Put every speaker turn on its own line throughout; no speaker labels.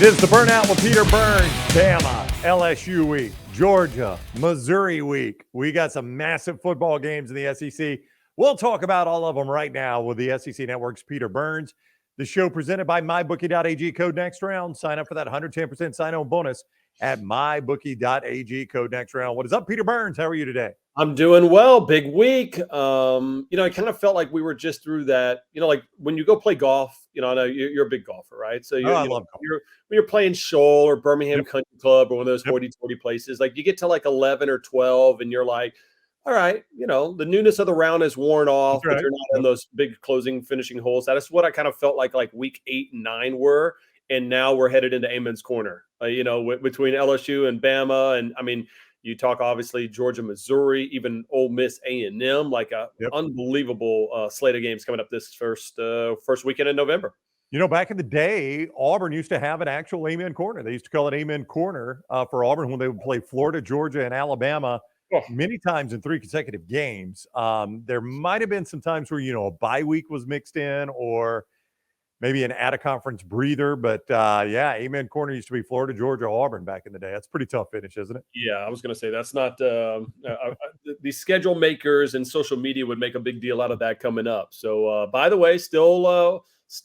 is the Burnout with Peter Burns, Bama-LSU week, Georgia, Missouri week. We got some massive football games in the SEC. We'll talk about all of them right now with the SEC Network's Peter Burns. The show presented by MyBookie.ag, code next round. Sign up for that 110% sign-on bonus at MyBookie.ag, code next round. What is up, Peter Burns? How are you today?
I'm doing well. Big week. I kind of felt like we were just through that. Like when you go play golf. I know you're a big golfer, right? So
I love golf.
When you're playing Shoal or Birmingham Country Club or one of those 40-40 places, like you get to like 11 or 12, and you're like, all right, the newness of the round is worn off, but you're not on those big closing, finishing holes. That's what I kind of felt like week 8 and 9 were, and now we're headed into Amen's corner. Between LSU and Bama, and I mean. You talk obviously Georgia, Missouri, even Ole Miss, A&M, like a unbelievable slate of games coming up this first weekend in November.
Back in the day, Auburn used to have an actual Amen Corner. They used to call it Amen Corner for Auburn when they would play Florida, Georgia, and Alabama many times in 3 consecutive games. There might have been some times where, a bye week was mixed in or maybe an out-of-conference breather. But, Amen Corner used to be Florida, Georgia, Auburn back in the day. That's a pretty tough finish, isn't it?
Yeah, I was going to say that's not the schedule makers and social media would make a big deal out of that coming up. So, by the way, still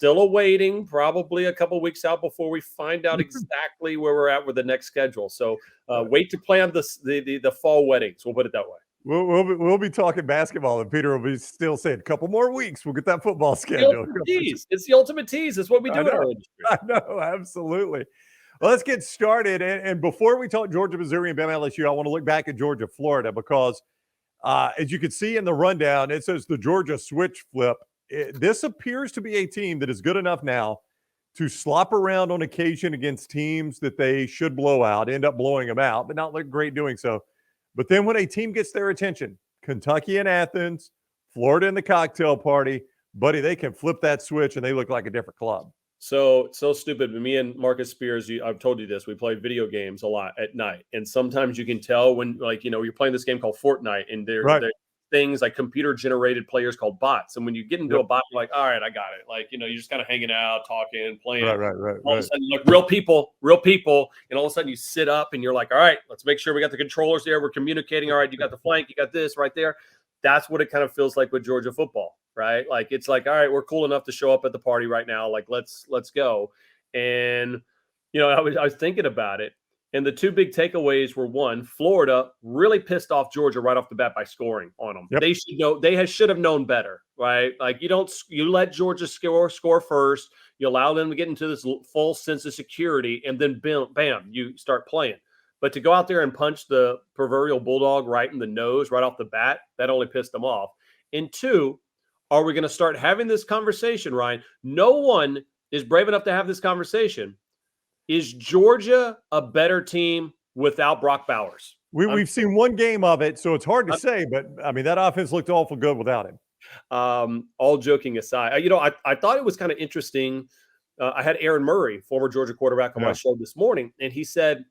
awaiting, probably a couple weeks out before we find out exactly where we're at with the next schedule. So, wait to plan the fall weddings. We'll put it that way.
We'll be talking basketball, and Peter will be still saying a couple more weeks. We'll get that football schedule.
It's the ultimate tease. It's what we do in our industry.
I know, absolutely. Well, let's get started. And before we talk Georgia, Missouri, and Bama-LSU, I want to look back at Georgia, Florida, because as you can see in the rundown, it says the Georgia switch flip. This appears to be a team that is good enough now to slop around on occasion against teams that they should blow out, end up blowing them out, but not look great doing so. But then when a team gets their attention, Kentucky and Athens, Florida and the cocktail party, buddy, they can flip that switch and they look like a different club.
So stupid. Me and Marcus Spears, I've told you this, we play video games a lot at night. And sometimes you can tell when, you're playing this game called Fortnite, and there are things like computer-generated players called bots. And when you get into a bot, you're like, all right, I got it. You're just kind of hanging out, talking, playing.
Right.
All of a sudden, real people. And all of a sudden you sit up and you're like, all right, let's make sure we got the controllers there. We're communicating. All right, you got the flank. You got this right there. That's what it kind of feels like with Georgia football, right? It's like, all right, we're cool enough to show up at the party right now. Let's go. And, I was thinking about it. And the 2 big takeaways were, one, Florida really pissed off Georgia right off the bat by scoring on them. They should know. They should have known better, right? You let Georgia score first. You allow them to get into this false sense of security, and then bam, you start playing. But to go out there and punch the proverbial bulldog right in the nose right off the bat, that only pissed them off. And 2, are we going to start having this conversation, Ryan? No one is brave enough to have this conversation. Is Georgia a better team without Brock Bowers?
We've seen one game of it, so it's hard to say. But, I mean, that offense looked awful good without him.
All joking aside, I thought it was kind of interesting. I had Aaron Murray, former Georgia quarterback, on my show this morning, and he said,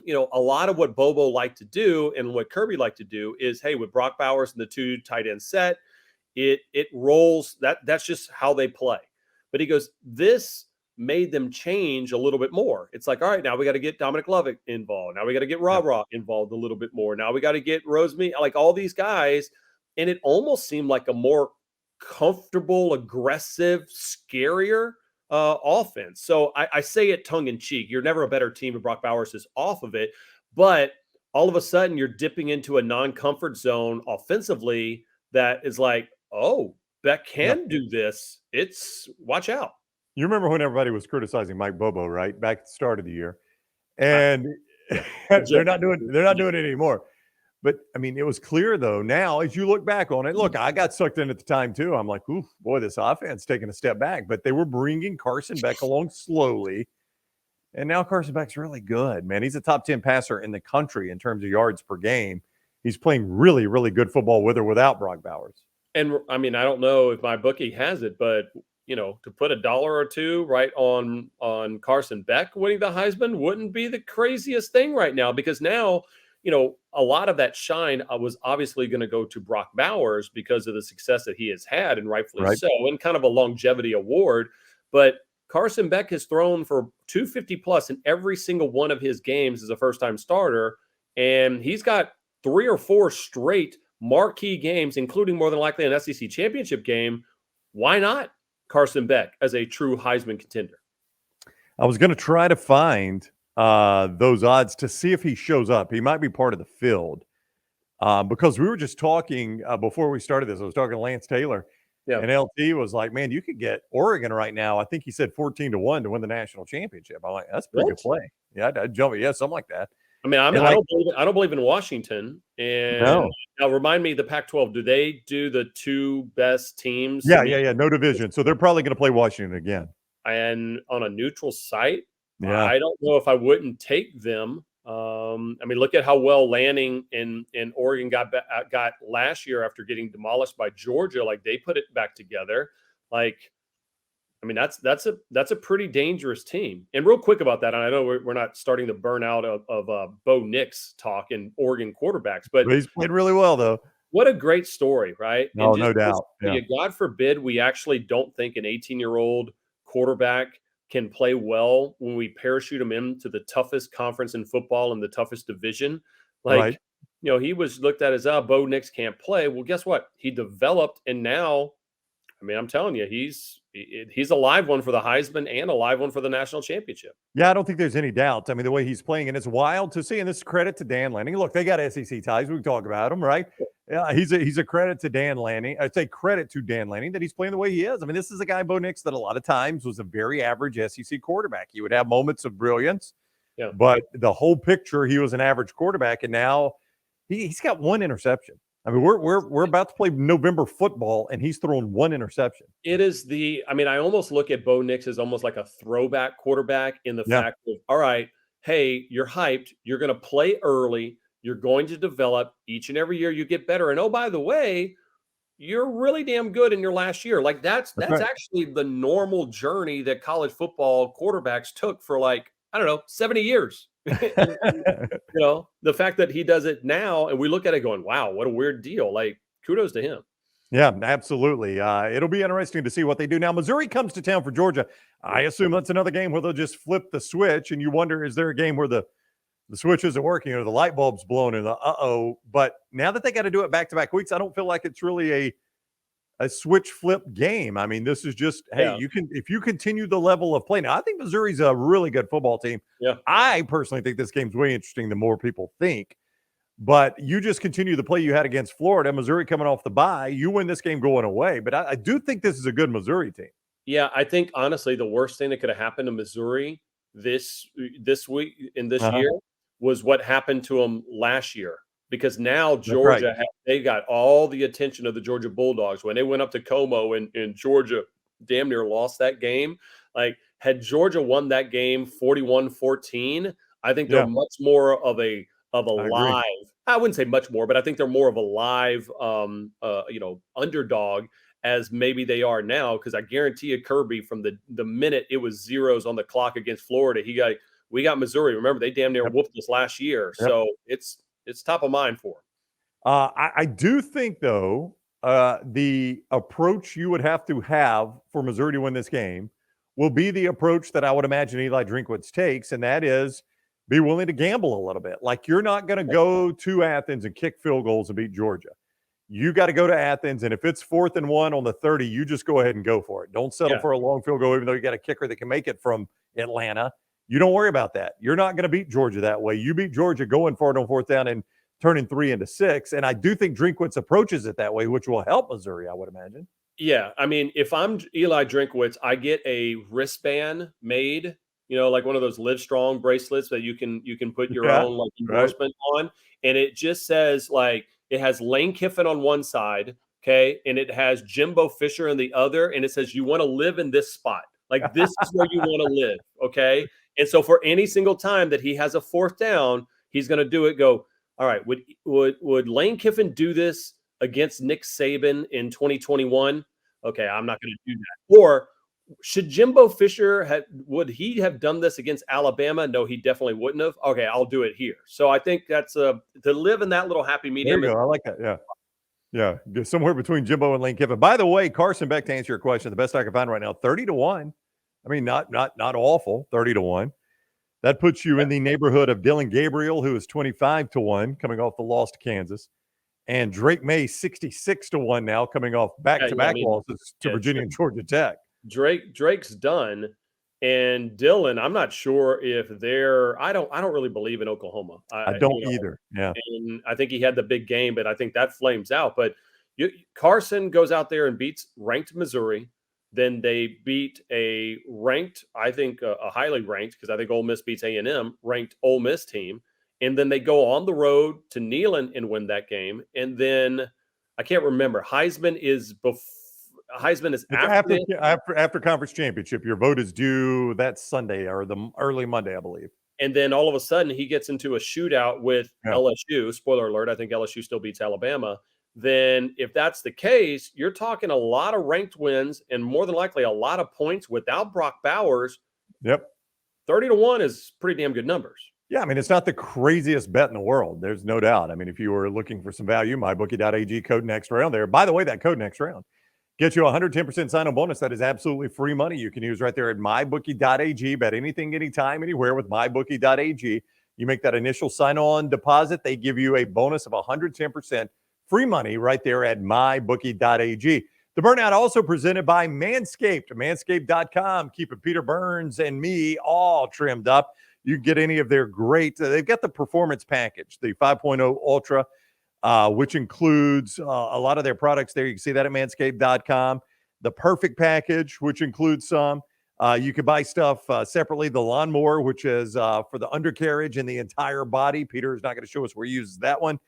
a lot of what Bobo liked to do and what Kirby liked to do is, hey, with Brock Bowers and the 2 tight end set, it rolls. That's just how they play. But he goes, this made them change a little bit more. It's like, all right, now we got to get Dominic Lovett involved. Now we got to get Ra involved a little bit more. Now we got to get Rosemead, like all these guys. And it almost seemed like a more comfortable, aggressive, scarier offense. So I say it tongue in cheek. You're never a better team if Brock Bowers is off of it. But all of a sudden you're dipping into a non-comfort zone offensively that is like, oh, Beck can do this. Watch out.
You remember when everybody was criticizing Mike Bobo, right? Back at the start of the year. And they're not doing it anymore. But, I mean, it was clear, though, now as you look back on it, look, I got sucked in at the time, too. I'm like, ooh, boy, this offense taking a step back. But they were bringing Carson Beck along slowly. And now Carson Beck's really good, man. He's a top 10 passer in the country in terms of yards per game. He's playing really, really good football with or without Brock Bowers.
And, I mean, I don't know if my bookie has it, but – to put $1 or $2 right on Carson Beck winning the Heisman wouldn't be the craziest thing right now, because now, a lot of that shine was obviously going to go to Brock Bowers because of the success that he has had, and rightfully so, and kind of a longevity award. But Carson Beck has thrown for 250 plus in every single one of his games as a first-time starter, and he's got 3 or 4 straight marquee games, including more than likely an SEC championship game. Why not Carson Beck as a true Heisman contender?
I was going to try to find those odds to see if he shows up. He might be part of the field because we were just talking before we started this. I was talking to Lance Taylor. Yeah. And LT was like, man, you could get Oregon right now. I think he said 14-1 to win the national championship. I'm like, that's a pretty good play. Yeah, I'd jump it. Yeah, something like that.
I mean, I don't believe in Washington. And now remind me, the Pac-12, do they do the 2 best teams?
Yeah. No division. So they're probably going to play Washington again.
And on a neutral site,
yeah.
I don't know if I wouldn't take them. I mean, look at how well Lanning in Oregon got last year after getting demolished by Georgia. Like, they put it back together. Like, I mean, that's a pretty dangerous team. And real quick about that, and I know we're not starting the burnout of Bo Nix talk in Oregon quarterbacks, but
he's played really well though.
What a great story, right?
No, no doubt.
Yeah. God forbid we actually don't think an 18-year-old quarterback can play well when we parachute him into the toughest conference in football and the toughest division. Like, you know, he was looked at as, Bo Nix can't play. Well, guess what? He developed, and now, I mean, I'm telling you, he's a live one for the Heisman and a live one for the national championship.
Yeah, I don't think there's any doubt. I mean, the way he's playing, and it's wild to see. And this is credit to Dan Lanning. Look, they got SEC ties. We can talk about him, right? Yeah, he's a credit to Dan Lanning. I'd say credit to Dan Lanning that he's playing the way he is. I mean, this is a guy, Bo Nix, that a lot of times was a very average SEC quarterback. He would have moments of brilliance, but the whole picture, he was an average quarterback, and now he's got 1 interception. I mean, we're about to play November football, and he's thrown 1 interception.
It is I almost look at Bo Nix as almost like a throwback quarterback in the fact of, all right, hey, you're hyped. You're going to play early. You're going to develop each and every year. You get better. And oh, by the way, you're really damn good in your last year. Like that's right. Actually the normal journey that college football quarterbacks took for 70 years. And, you know, the fact that he does it now, and we look at it going, wow, what a weird deal. Like, kudos to him.
Yeah, absolutely. It'll be interesting to see what they do. Now, Missouri comes to town for Georgia. I assume that's another game where they'll just flip the switch, and you wonder, is there a game where the switch isn't working or the light bulb's blown and but now that they got to do it back-to-back weeks, I don't feel like it's really a switch flip game. I mean, this is just, hey, if you continue the level of play. Now, I think Missouri's a really good football team.
Yeah.
I personally think this game's way interesting than more people think. But you just continue the play you had against Florida, Missouri coming off the bye. You win this game going away. But I do think this is a good Missouri team.
Yeah, I think, honestly, the worst thing that could have happened to Missouri this week in this year was what happened to them last year. Because now Georgia, they got all the attention of the Georgia Bulldogs. When they went up to Como and Georgia damn near lost that game. Like, had Georgia won that game 41-14, I think they're much more of a live. I wouldn't say much more, but I think they're more of a live, underdog as maybe they are now. Because I guarantee you, Kirby, from the minute it was zeros on the clock against Florida, we got Missouri. Remember, they damn near whooped us last year, so it's top of mind for them.
I do think, though, the approach you would have to have for Missouri to win this game will be the approach that I would imagine Eli Drinkwitz takes, and that is be willing to gamble a little bit. Like, you're not going to go to Athens and kick field goals and beat Georgia. You got to go to Athens, and if it's 4th and 1 on the 30, you just go ahead and go for it. Don't settle for a long field goal, even though you got a kicker that can make it from Atlanta. You don't worry about that. You're not going to beat Georgia that way. You beat Georgia going for it on 4th down and turning 3 into 6. And I do think Drinkwitz approaches it that way, which will help Missouri, I would imagine.
Yeah. I mean, if I'm Eli Drinkwitz, I get a wristband made, like one of those Live Strong bracelets that you can put your own endorsement on. And it just says, it has Lane Kiffin on one side, okay, and it has Jimbo Fisher in the other, and it says you want to live in this spot. Like, this is where you want to live, okay? And so for any single time that he has a 4th down, he's going to do it, go, all right, would Lane Kiffin do this against Nick Saban in 2021? Okay, I'm not going to do that. Or should Jimbo Fisher would he have done this against Alabama? No, he definitely wouldn't have. Okay, I'll do it here. So I think that's to live in that little happy medium.
There you go. I like that. Yeah. Somewhere between Jimbo and Lane Kiffin. By the way, Carson Beck, to answer your question, the best I can find right now, 30-1 I mean, not awful, 30-1. That puts you in the neighborhood of Dylan Gabriel, who is 25-1, coming off the loss to Kansas, and Drake May 66-1 now, coming off back-to-back losses to Virginia and Georgia Tech.
Drake's done, and Dylan, I'm not sure if they're. I don't really believe in Oklahoma.
I don't either. Yeah,
and I think he had the big game, but I think that flames out. But Carson goes out there and beats ranked Missouri. Then they beat a ranked, I think a highly ranked, because I think Ole Miss beats A&M, ranked Ole Miss team. And then they go on the road to Neyland and win that game. And then I can't remember. Heisman is
after conference championship. Your vote is due that Sunday or the early Monday, I believe.
And then all of a sudden he gets into a shootout with LSU. Spoiler alert, I think LSU still beats Alabama. Then if that's the case, you're talking a lot of ranked wins and more than likely a lot of points without Brock Bowers.
Yep.
30-1 is pretty damn good numbers.
Yeah, I mean, it's not the craziest bet in the world. There's no doubt. I mean, if you were looking for some value, mybookie.ag, code next round there. By the way, that code next round gets you a 110% sign-on bonus. That is absolutely free money you can use right there at mybookie.ag. Bet anything, anytime, anywhere with mybookie.ag. You make that initial sign-on deposit. They give you a bonus of 110% free money right there at mybookie.ag. The Burnout also presented by Manscaped. Manscaped.com. Keeping Peter Burns and me all trimmed up. You get any of their great, they've got the performance package, the 5.0 Ultra, which includes a lot of their products there. You can see that at manscaped.com. The perfect package, which includes some. You can buy stuff separately. The lawnmower, which is for the undercarriage and the entire body. Peter is not going to show us where he uses that one.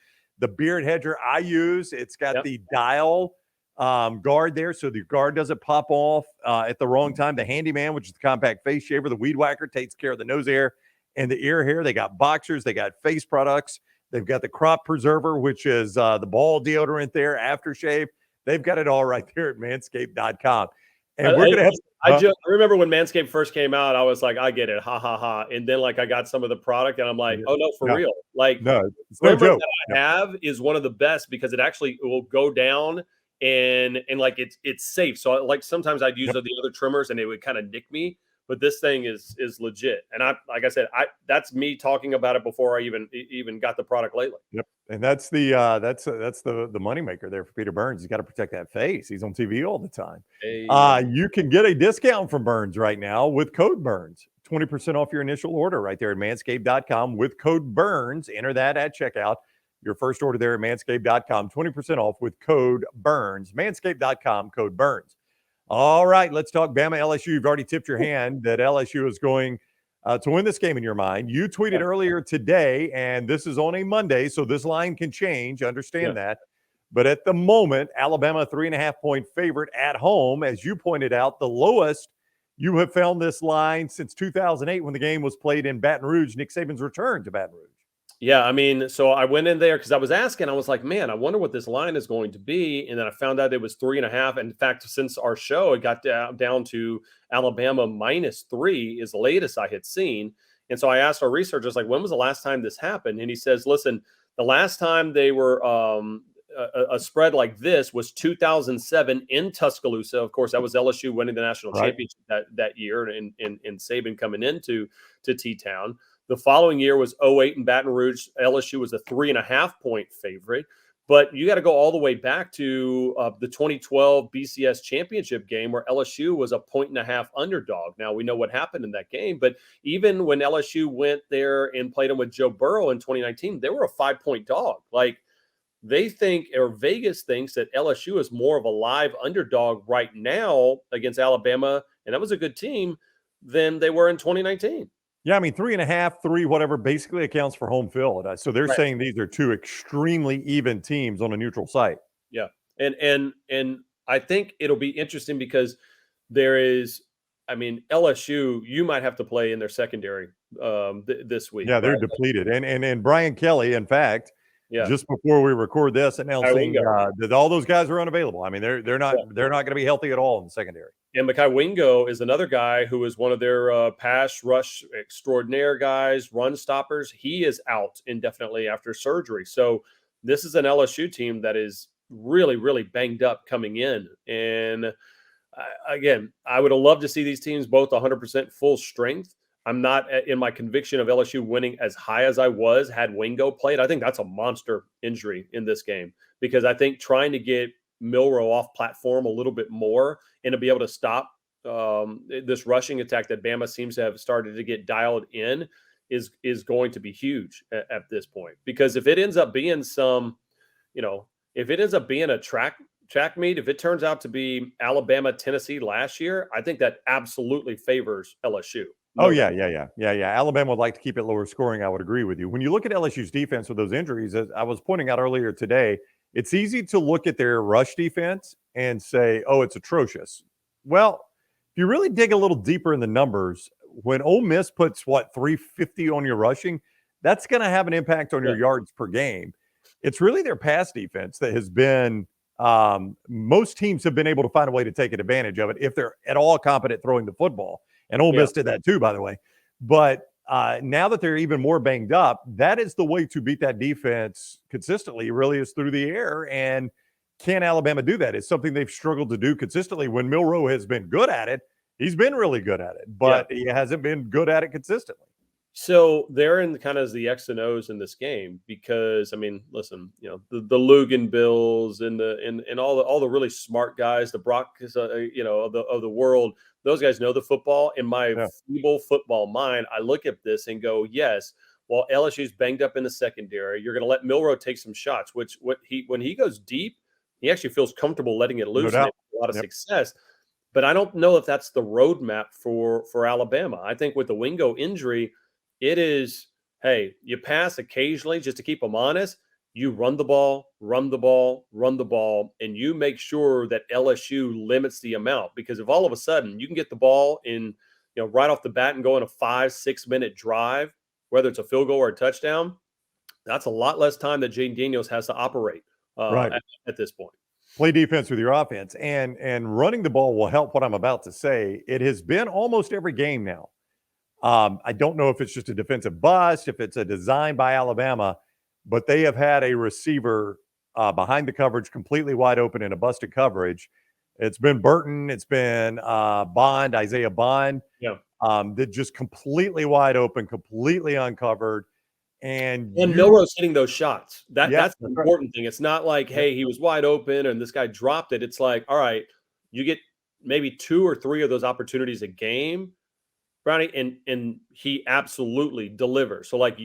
The beard hedger I use, it's got the dial guard there, so the guard doesn't pop off at the wrong time. The handyman, which is the compact face shaver. The weed whacker takes care of the nose hair and the ear hair. They got boxers. They got face products. They've got the crop preserver, which is the ball deodorant there, aftershave. They've got it all right there at manscaped.com. And we're going to have
I remember when Manscaped first came out, I was like, I get it. Ha, ha, ha. And then like I got some of the product and I'm like, oh no, for real. Like
it's no joke.
That I have is one of the best because it will go down and like it's safe. So like sometimes I'd use the other trimmers and it would kind of nick me, but this thing is legit. And like I said, that's me talking about it before I even got the product lately.
Yep. And that's the moneymaker there for Peter Burns. He's got to protect that face. He's on TV all the time.
Hey.
You can get a discount from Burns right now with code Burns. 20% off your initial order right there at manscaped.com with code Burns. Enter that at checkout. Your first order there at manscaped.com, 20% off with code Burns. Manscaped.com, code Burns. All right, let's talk Bama-LSU. You've already tipped your hand that LSU is going to win this game in your mind. You tweeted earlier today, and this is on a Monday, so this line can change. Understand that. But at the moment, Alabama 3.5-point favorite at home. As you pointed out, the lowest you have found this line since 2008 when the game was played in Baton Rouge, Nick Saban's return to Baton Rouge.
Yeah, I mean, so I went in there because I was asking. I was like, man, I wonder what this line is going to be. And then I found out it was 3.5. And in fact, since our show, it got down to Alabama -3 is the latest I had seen. And so I asked our researchers, like, when was the last time this happened? And he says, listen, the last time they were a spread like this was 2007 in Tuscaloosa. Of course, that was LSU winning the national championship that year and Saban coming into T-Town. The following year was 2008 in Baton Rouge. LSU was a 3.5-point favorite. But you got to go all the way back to the 2012 BCS championship game where LSU was a 1.5 underdog. Now, we know what happened in that game. But even when LSU went there and played them with Joe Burrow in 2019, they were a 5-point dog. Like, they think, or Vegas thinks, that LSU is more of a live underdog right now against Alabama, and that was a good team, than they were in 2019.
Yeah, I mean, 3.5, 3, whatever, basically accounts for home field. So they're saying these are two extremely even teams on a neutral site.
Yeah, and I think it'll be interesting because there is, I mean, LSU, you might have to play in their secondary this week.
Yeah, they're depleted. And Brian Kelly, in fact, just before we record this, announcing that all those guys are unavailable. I mean, they're not going to be healthy at all in the secondary.
And Mekhi Wingo is another guy who is one of their pass rush extraordinaire guys, run stoppers. He is out indefinitely after surgery. So this is an LSU team that is really, really banged up coming in. And Again, I would have loved to see these teams both 100% full strength. I'm not in my conviction of LSU winning as high as I was had Wingo played. I think that's a monster injury in this game because I think trying to get Milroe off platform a little bit more and to be able to stop this rushing attack that Bama seems to have started to get dialed in is going to be huge at this point. Because if it ends up being if it ends up being a track meet, if it turns out to be Alabama, Tennessee last year, I think that absolutely favors LSU.
Oh, yeah. Alabama would like to keep it lower scoring. I would agree with you. When you look at LSU's defense with those injuries, as I was pointing out earlier today, it's easy to look at their rush defense and say, oh, it's atrocious. Well, if you really dig a little deeper in the numbers, when Ole Miss puts, 350 on your rushing, that's going to have an impact on your yards per game. It's really their pass defense that has been most teams have been able to find a way to take advantage of it if they're at all competent throwing the football. And Ole Miss did that too, by the way. But now that they're even more banged up, that is the way to beat that defense consistently, really is through the air. And can Alabama do that? It's something they've struggled to do consistently. When Milroe has been good at it, he's been really good at it, but he hasn't been good at it consistently.
So they're in kind of the X and O's in this game because, I mean, listen, the Lugan Bills and all the really smart guys, the Brock, of the world, those guys know the football. In my feeble football mind, I look at this and go, yes, well, LSU's banged up in the secondary. You're going to let Milroe take some shots, which when he goes deep, he actually feels comfortable letting it loose and a lot of success. But I don't know if that's the roadmap for Alabama. I think with the Wingo injury, it is, hey, you pass occasionally just to keep them honest. You run the ball, and you make sure that LSU limits the amount. Because if all of a sudden you can get the ball in, right off the bat and go on a 5-6 minute drive, whether it's a field goal or a touchdown, that's a lot less time that Jaden Daniels has to operate at this point.
Play defense with your offense, and running the ball will help what I'm about to say. It has been almost every game now. I don't know if it's just a defensive bust, if it's a design by Alabama, but they have had a receiver behind the coverage completely wide open in a busted coverage. It's been Burton. It's been Isaiah Bond. That just completely wide open, completely uncovered. And
Milroe's hitting those shots. That's the important thing. It's not like, hey, he was wide open and this guy dropped it. It's like, all right, you get maybe 2 or 3 of those opportunities a game, Brownie, and he absolutely delivers. So like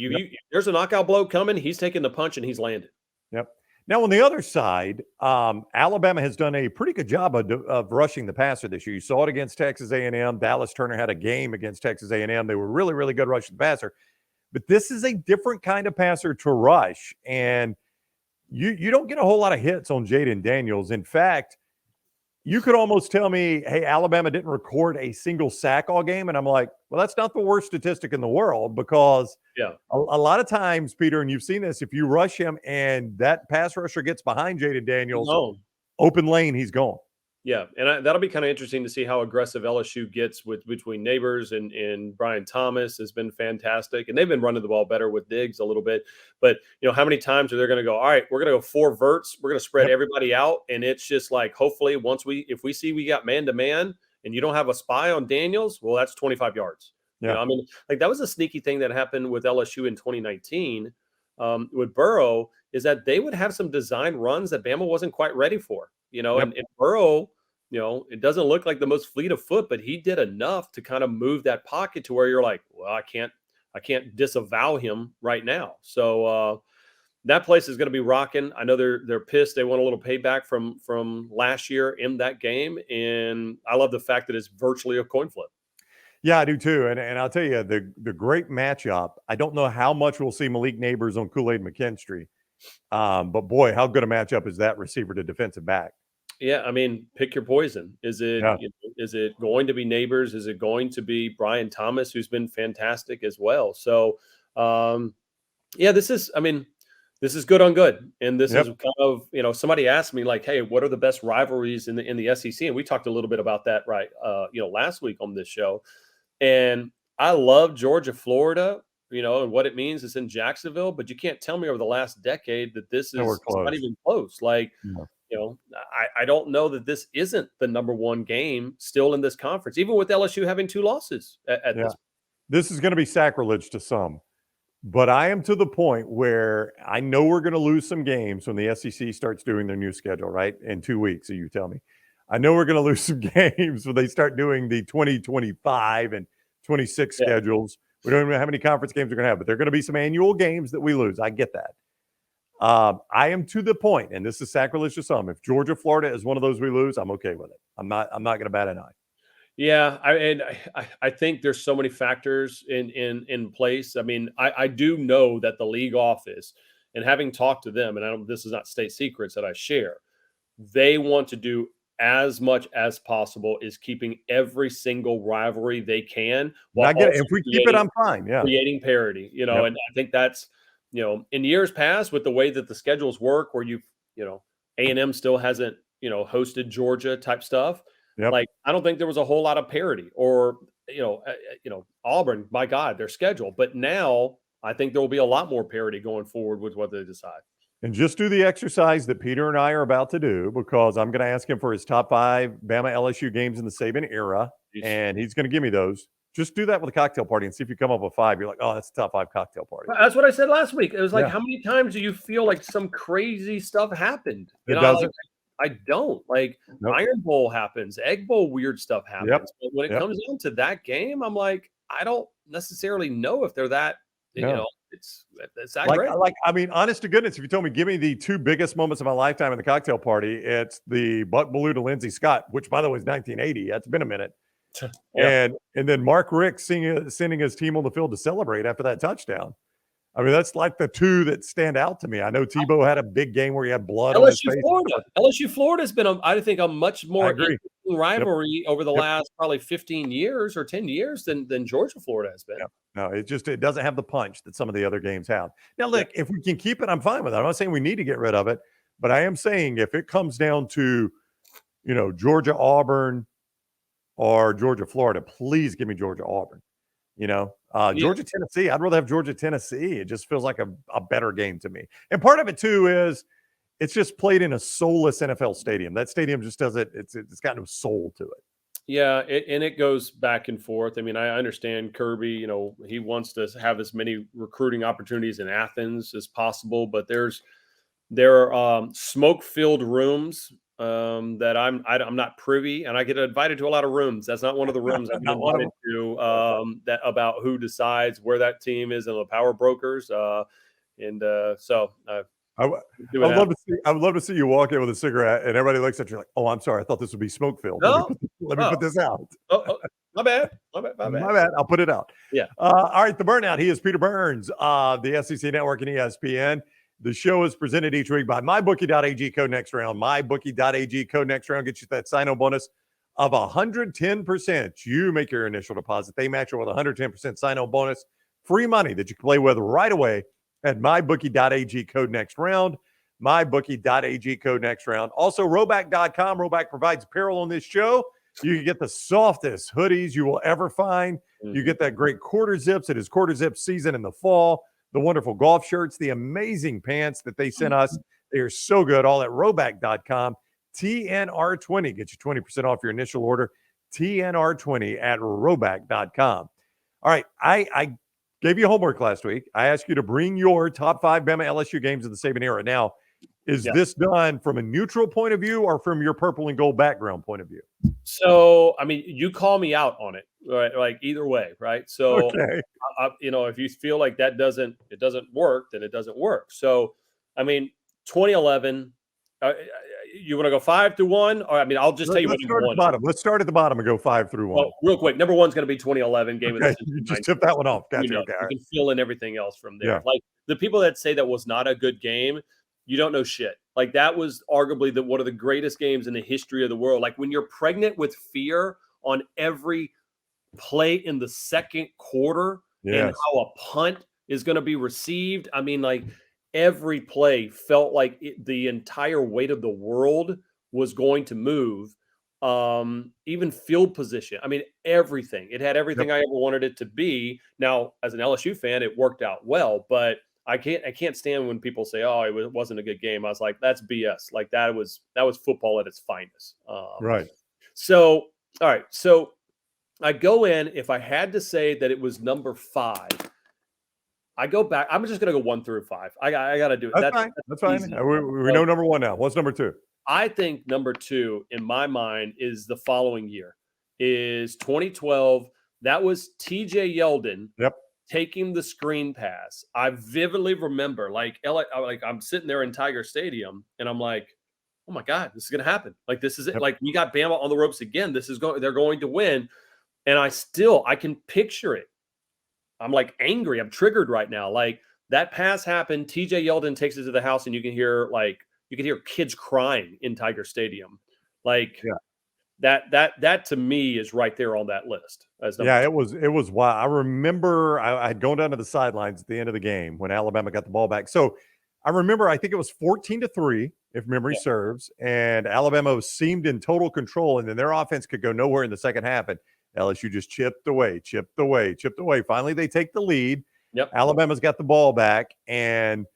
there's a knockout blow coming. He's taking the punch and he's landed.
Yep. Now on the other side, Alabama has done a pretty good job of rushing the passer this year. You saw it against Texas A&M. Dallas Turner had a game against Texas A&M. They were really, really good rushing the passer. But this is a different kind of passer to rush, and you don't get a whole lot of hits on Jaden Daniels. In fact, you could almost tell me, hey, Alabama didn't record a single sack all game. And I'm like, well, that's not the worst statistic in the world because a lot of times, Peter, and you've seen this, if you rush him and that pass rusher gets behind Jaden Daniels, open lane, he's gone.
Yeah, and that'll be kind of interesting to see how aggressive LSU gets between Neighbors and Brian Thomas has been fantastic. And they've been running the ball better with Diggs a little bit. But, how many times are they going to go, all right, we're going to go 4 verts. We're going to spread everybody out. And it's just like, hopefully, if we see we got man-to-man and you don't have a spy on Daniels, well, that's 25 yards.
Yeah.
I mean, like that was a sneaky thing that happened with LSU in 2019 with Burrow is that they would have some design runs that Bama wasn't quite ready for. And Burrow, it doesn't look like the most fleet of foot, but he did enough to kind of move that pocket to where you're like, well, I can't disavow him right now. So that place is going to be rocking. I know they're pissed. They want a little payback from last year in that game, and I love the fact that it's virtually a coin flip.
Yeah, I do too. And I'll tell you, the great matchup. I don't know how much we'll see Malik Neighbors on Kool-Aid McKinstry, but boy, how good a matchup is that receiver to defensive back?
Yeah, I mean, pick your poison. Is it is it going to be Neighbors? Is it going to be Brian Thomas, who's been fantastic as well? So, this is good on good, and this is kind of somebody asked me like, hey, what are the best rivalries in the SEC? And we talked a little bit about that last week on this show, and I love Georgia, Florida. And what it means is in Jacksonville, but you can't tell me over the last decade that this is not even close. Like. I don't know that this isn't the number one game still in this conference, even with LSU having 2 losses at this.
This is going to be sacrilege to some, but I am to the point where I know we're going to lose some games when the SEC starts doing their new schedule, right? In 2 weeks, so you tell me. I know we're going to lose some games when they start doing the 2025 and 26 schedules. We don't even know how many conference games we're going to have, but there are going to be some annual games that we lose. I get that. I am to the point, and this is sacrilege to some. If Georgia, Florida is one of those we lose, I'm okay with it. I'm not going to bat an eye.
Yeah, I think there's so many factors in place. I mean, I do know that the league office, and having talked to them, and this is not state secrets that I share, they want to do as much as possible is keeping every single rivalry they can.
I get it. If we keep it, I'm fine. Yeah,
creating parity, and I think that's in years past with the way that the schedules work, where A&M still hasn't hosted Georgia type stuff.
Yep.
Like, I don't think there was a whole lot of parity, or Auburn. My God, their schedule. But now I think there will be a lot more parity going forward with what they decide.
And just do the exercise that Peter and I are about to do, because I'm going to ask him for his top 5 Bama-LSU games in the Saban era, and he's going to give me those. Just do that with a cocktail party and see if you come up with 5. You're like, oh, that's a top 5 cocktail party.
That's what I said last week. It was like, how many times do you feel like some crazy stuff happened?
It doesn't.
I don't. Like, Iron Bowl happens, Egg Bowl, weird stuff happens.
Yep.
But when it comes down to that game, I'm like, I don't necessarily know if they're that, it's that great.
I mean, honest to goodness, if you told me, give me the 2 biggest moments of my lifetime in the cocktail party, it's the Buck Bellew to Lindsey Scott, which, by the way, is 1980. That's been a minute. And then Mark Richt sending his team on the field to celebrate after that touchdown. I mean, that's like the 2 that stand out to me. I know Tebow had a big game where he had blood on his face.
LSU Florida has been, I think, a much more interesting rivalry over the last probably 15 years or 10 years than Georgia Florida has been.
No, it doesn't have the punch that some of the other games have. Now, look, if we can keep it, I'm fine with it. I'm not saying we need to get rid of it, but I am saying if it comes down to, Georgia Auburn or Georgia Florida, please give me Georgia Auburn. Georgia Tennessee, I'd rather have Georgia Tennessee. It just feels like a better game to me. And part of it too is it's just played in a soulless NFL stadium. That stadium just doesn't, it's got no soul to it.
Yeah, and it goes back and forth. I mean, I understand Kirby, he wants to have as many recruiting opportunities in Athens as possible, but there are smoke-filled rooms that I'm not privy, and I get invited to a lot of rooms. That's not one of the rooms I've been invited to, that about who decides where that team is and the power brokers.
I would love to see you walk in with a cigarette and everybody looks at you like, oh, I'm sorry, I thought this would be smoke filled. Let me put this out.
My bad.
I'll put it out.
Yeah.
All right. The Burnout. He is Peter Burns of the SEC Network and ESPN. The show is presented each week by MyBookie.ag code next round. MyBookie.ag code next round gets you that sign-on bonus of 110%. You make your initial deposit. They match it with 110% sign-on bonus. Free money that you can play with right away at MyBookie.ag code next round. MyBookie.ag code next round. Also, Roback.com. Roback provides apparel on this show. You can get the softest hoodies you will ever find. You get that great quarter zips. It is quarter zip season in the fall. The wonderful golf shirts, the amazing pants that they sent us. They are so good. All at Roback.com. TNR20 gets you 20% off your initial order. TNR20 at Roback.com. All right. I gave you homework last week. I asked you to bring your top 5 Bama-LSU games of the Saban era. Now, is this done from a neutral point of view or from your purple and gold background point of view?
So, I mean, you call me out on it, right? Like either way, right? So, if you feel like it doesn't work, then it doesn't work. So, I mean, 2011, you want to go 5 through 1? Or, I mean, I'll just tell you what number 1.
Let's start at the bottom and go 5 through 1.
Well, real quick, number 1 is going to be 2011 game of the season.
You just tip that one off. Gotcha.
You can fill in everything else from there. Like the people that say that was not a good game, you don't know shit. Like that was arguably one of the greatest games in the history of the world. Like when you're pregnant with fear on every play in the second quarter and how a punt is going to be received. I mean, like every play felt like the entire weight of the world was going to move. Even field position. I mean, everything. It had everything I ever wanted it to be. Now, as an LSU fan, it worked out well, but I can't stand when people say, "Oh, it wasn't a good game." I was like, "That's BS." Like that was football at its finest.
Right.
So all right, so I go in. If I had to say that it was number 5, I go back. I'm just gonna go 1 through 5. I got to do it.
That's
That's
fine. That's fine.
easy.
We know number 1 now. What's number 2?
I think number 2 in my mind is the following year, is 2012. That was TJ Yeldon
Yep.
taking the screen pass. I vividly remember, like I'm sitting there in Tiger Stadium, and I'm like, "Oh my God, this is gonna happen! Like this is it!
Yep.
Like we got Bama on the ropes again. They're going to win." And I can picture it. I'm like angry. I'm triggered right now. Like that pass happened. TJ Yeldon takes it to the house, and you can hear kids crying in Tiger Stadium. Like that to me is right there on that list.
Yeah, it was wild. I remember I had gone down to the sidelines at the end of the game when Alabama got the ball back. So I remember I think it was 14-3, if memory serves, and Alabama seemed in total control, and then their offense could go nowhere in the second half. And LSU just chipped away. Finally, they take the lead.
Yep.
Alabama's got the ball back, and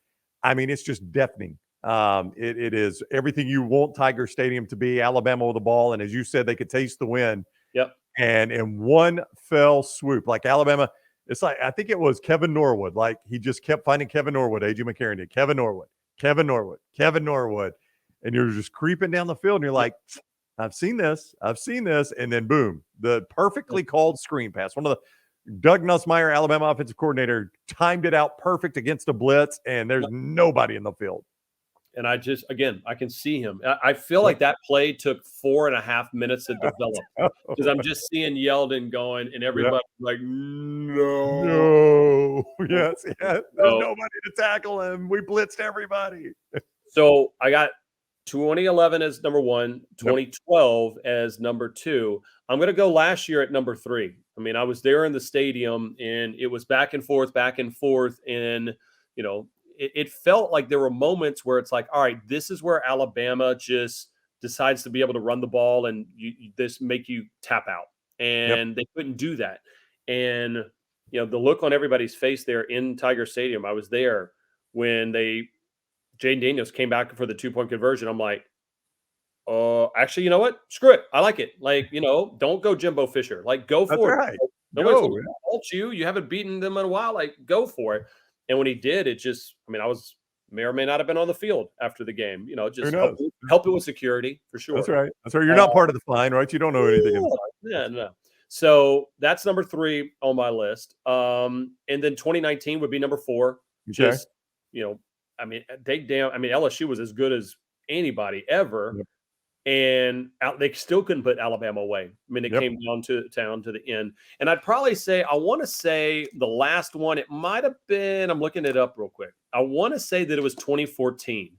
I mean, it's just deafening. It is everything you want Tiger Stadium to be. Alabama with the ball, and as you said, they could taste the win.
Yep.
And in one fell swoop, like Alabama, it's like I think it was Kevin Norwood. Like he just kept finding Kevin Norwood. A.J. McCarron did. Kevin Norwood, and you're just creeping down the field, and you're like, I've seen this, and then boom, the perfectly called screen pass. One of the Doug Nussmeier, Alabama offensive coordinator, timed it out perfect against a blitz, and there's nobody in the field.
And I can see him. I feel like that play took 4.5 minutes to develop because I'm just seeing Yeldon going, and everybody like, no,
yes, there's nobody to tackle him. We blitzed everybody.
So I got 2011 as number 1, 2012 as number 2. I'm going to go last year at number 3. I mean, I was there in the stadium, and it was back and forth, and it felt like there were moments where it's like, all right, this is where Alabama just decides to be able to run the ball and this make you tap out. And they couldn't do that. And, the look on everybody's face there in Tiger Stadium, I was there when Jaden Daniels came back for the 2-point conversion. I'm like, actually, you know what? Screw it. I like it. Like, don't go Jimbo Fisher. Like, go for it.
Right.
Nobody's going to fault you. You haven't beaten them in a while. Like, go for it. And when he did, it just, I may or may not have been on the field after the game. Just help it with security for sure.
That's right. You're not part of the fine, right? You don't know anything.
No. So that's number 3 on my list. And then 2019 would be number 4.
Okay.
Just, LSU was as good as anybody ever.
Yep.
And they still couldn't put Alabama away. It came down to the end. And I want to say the last one, it might have been, I'm looking it up real quick. I want to say that it was 2014.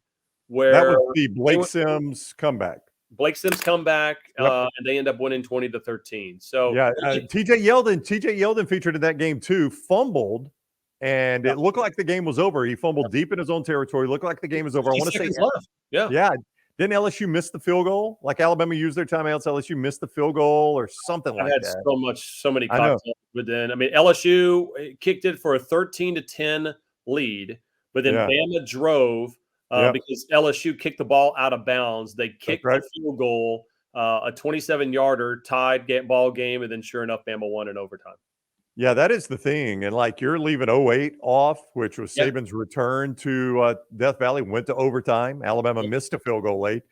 Where
that was the Blake Sims comeback.
And they end up winning 20-13. So
TJ Yeldon featured in that game too, fumbled. And it looked like the game was over. He fumbled deep in his own territory. Looked like the game was over. I want to say
left. Yeah.
Didn't LSU miss the field goal? Like Alabama used their timeouts. LSU missed the field goal or something like that.
I had so many cocktails. But then, LSU kicked it for a 13-10 lead. But then Bama drove because LSU kicked the ball out of bounds. They kicked the field goal, a 27-yarder, tied ball game, and then sure enough, Bama won in overtime.
Yeah, that is the thing. And like you're leaving 08 off, which was Saban's return to Death Valley, went to overtime. Alabama missed a field goal late,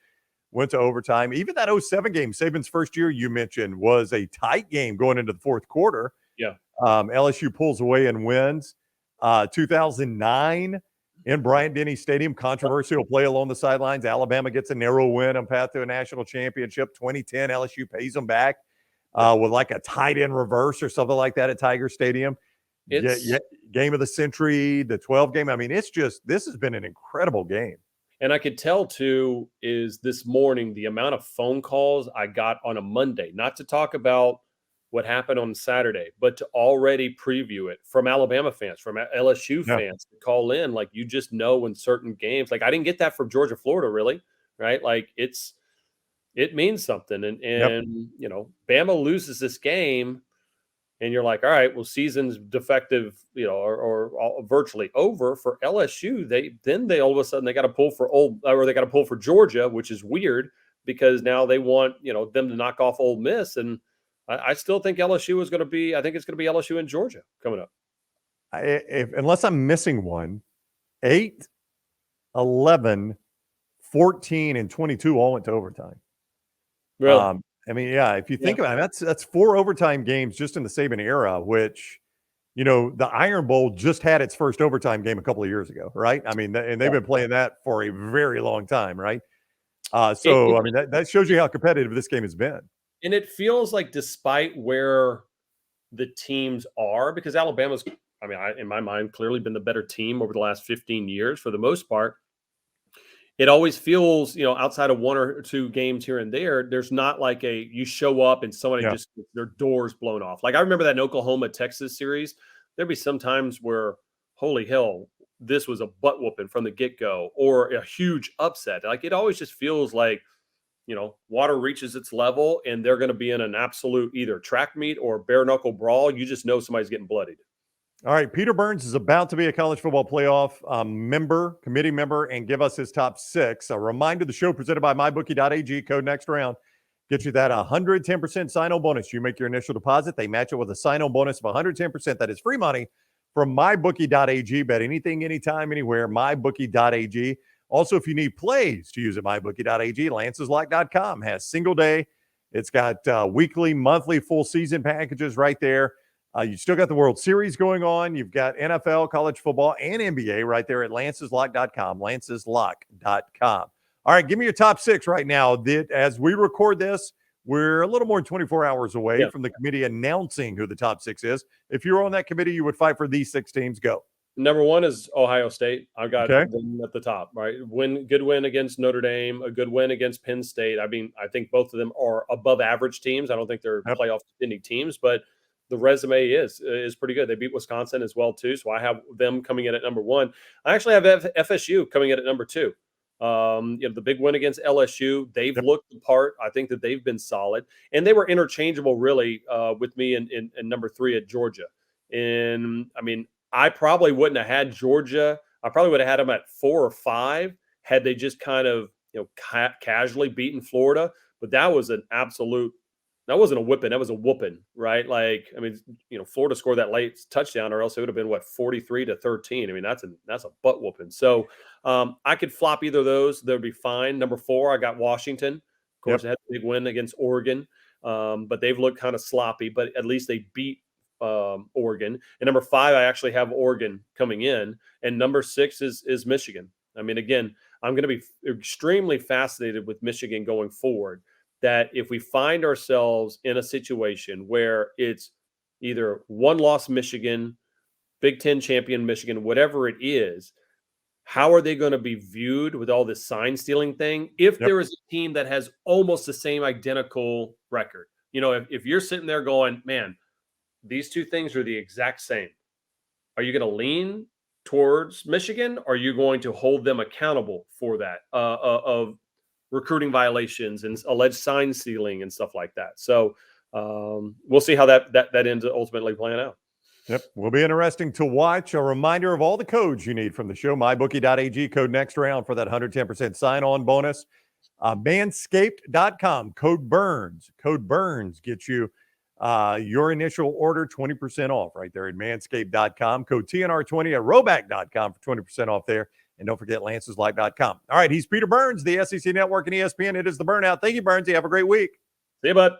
went to overtime. Even that 07 game, Saban's first year, you mentioned, was a tight game going into the fourth quarter.
Yeah.
LSU pulls away and wins. 2009 in Bryant-Denny Stadium, controversial play along the sidelines. Alabama gets a narrow win on path to a national championship. 2010, LSU pays them back. With like a tight end reverse or something like that at Tiger Stadium. Game of the century, the 12 game. This has been an incredible game.
And I could tell too is this morning, the amount of phone calls I got on a Monday, not to talk about what happened on Saturday, but to already preview it from Alabama fans, from LSU fans to call in. Like, you just know when certain games, like I didn't get that from Georgia, Florida, really. Right. Like it means something. And Bama loses this game. and you're like, all right, well, season's defective, or virtually over for LSU. They all of a sudden they got to pull for Georgia, which is weird because now they want them to knock off Ole Miss, and I still think LSU is going to be. I think it's going to be LSU and Georgia coming up.
Unless I'm missing one, 8, 11, 14, and 22 all went to overtime.
Really?
I mean, yeah, if you think about it, that's 4 overtime games just in the Saban era, which, the Iron Bowl just had its first overtime game a couple of years ago, right? I mean, and they've been playing that for a very long time, right? I mean, that shows you how competitive this game has been.
And it feels like despite where the teams are, because Alabama's, in my mind, clearly been the better team over the last 15 years for the most part. It always feels, outside of 1 or 2 games here and there, there's not like you show up and somebody just their doors blown off. Like I remember that in Oklahoma, Texas series, there'd be some times where, holy hell, this was a butt whooping from the get-go or a huge upset. Like it always just feels like, water reaches its level and they're going to be in an absolute either track meet or bare knuckle brawl. You just know somebody's getting bloodied.
All right, Peter Burns is about to be a college football playoff committee member, and give us his top 6. A reminder, the show presented by MyBookie.ag, code next round, gets you that 110% sign-on bonus. You make your initial deposit, they match it with a sign-on bonus of 110%. That is free money from MyBookie.ag. Bet anything, anytime, anywhere, MyBookie.ag. Also, if you need plays to use at MyBookie.ag, Lance'sLock.com has single day. It's got weekly, monthly, full season packages right there. You still got the World Series going on. You've got NFL, college football, and NBA right there at Lance'sLock.com, Lance'sLock.com. All right, give me your top 6 right now. As we record this, we're a little more than 24 hours away from the committee announcing who the top 6 is. If you were on that committee, you would fight for these 6 teams. Go.
Number 1 is Ohio State. I've got them at the top, right? Good win against Notre Dame, a good win against Penn State. I think both of them are above average teams. I don't think they're playoff contending teams, but the resume is pretty good. They beat Wisconsin as well, too. So I have them coming in at number 1. I actually have FSU coming in at number 2. The big win against LSU, they've looked the part. I think that they've been solid. And they were interchangeable, really, with me in number 3 at Georgia. And, I probably wouldn't have had Georgia. I probably would have had them at 4 or 5 had they just kind of, casually beaten Florida. But that was an absolute – that wasn't a whipping. That was a whooping, right? Like, Florida scored that late touchdown, or else it would have been 43-13. That's a butt whooping. So I could flop either of those. They'd be fine. Number 4, I got Washington. Of course, they had a big win against Oregon, but they've looked kind of sloppy. But at least they beat Oregon. And number 5, I actually have Oregon coming in. And number 6 is Michigan. Again, I'm going to be extremely fascinated with Michigan going forward. That if we find ourselves in a situation where it's either one-loss Michigan, Big Ten champion Michigan, whatever it is, how are they going to be viewed with all this sign-stealing thing if there is a team that has almost the same identical record? If you're sitting there going, man, these 2 things are the exact same, are you going to lean towards Michigan? Or are you going to hold them accountable for that of recruiting violations and alleged sign stealing and stuff like that? So we'll see how that ends up ultimately playing out.
Yep, will be interesting to watch. A reminder of all the codes you need from the show. MyBookie.ag, code next round for that 110% sign-on bonus. Manscaped.com, code Burns. Code Burns gets you your initial order 20% off right there at Manscaped.com. Code TNR20 at Roback.com for 20% off there. And don't forget Lance'sLock.com. All right, he's Peter Burns, the SEC Network and ESPN. It is the Burnout. Thank you, Burns. You have a great week.
See you, bud.